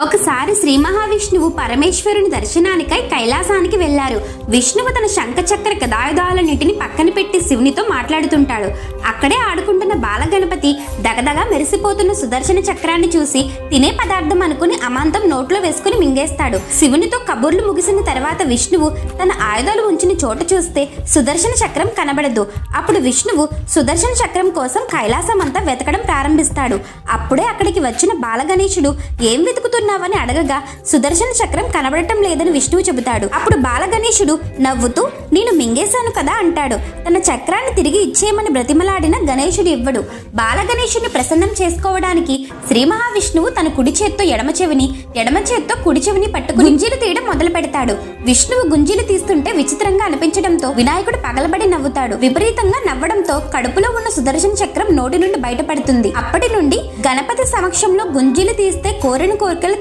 ఒకసారి శ్రీ మహావిష్ణువు పరమేశ్వరుని దర్శనానికై కైలాసానికి వెళ్లారు. విష్ణువు తన శంఖచక్ర గదాయుధాలన్నిటిని పక్కన పెట్టి శివునితో మాట్లాడుతుంటాడు. అక్కడే ఆడుకుంటున్న బాలగణపతి దగదగా మెరిసిపోతున్న సుదర్శన చక్రాన్ని చూసి తినే పదార్థం అనుకుని అమాంతం నోట్లో వేసుకుని మింగేస్తాడు. శివునితో కబుర్లు ముగిసిన తర్వాత విష్ణువు తన ఆయుధాలు ఉంచిన చోట చూస్తే సుదర్శన చక్రం కనబడదు. అప్పుడు విష్ణువు సుదర్శన చక్రం కోసం కైలాసం అంతా వెతకడం ప్రారంభిస్తాడు. అప్పుడే అక్కడికి వచ్చిన బాలగణేశుడు ఏం వెతుకుతున్నా అని అడగగా సుదర్శన చక్రం కనబడటం లేదని విష్ణువు చెబుతాడు. అప్పుడు బాలగణేశుడు నవ్వుతూ నేను మింగేశాను కదా అంటాడు. తన చక్రాన్ని తిరిగి ఇచ్చేయమని బ్రతిమలాడిన గణేశుడు ఇవ్వడు. బాలగణేశుడిని ప్రసన్నం చేసుకోవడానికి శ్రీ మహావిష్ణువు తన కుడి చేత్తో ఎడమ చేత్తో కుడి చెవిని పట్టుకుని గుంజీలు తీయడం మొదలు పెడతాడు. విష్ణువు గుంజీలు తీస్తుంటే విచిత్రంగా అనిపించడంతో వినాయకుడు పగలబడి నవ్వుతాడు. విపరీతంగా నవ్వడంతో కడుపులో ఉన్న సుదర్శన చక్రం నోటి నుండి బయటపడుతుంది. అప్పటి నుండి గణపతి సమక్షంలో గుంజీలు తీస్తే కోరిన కోరికలు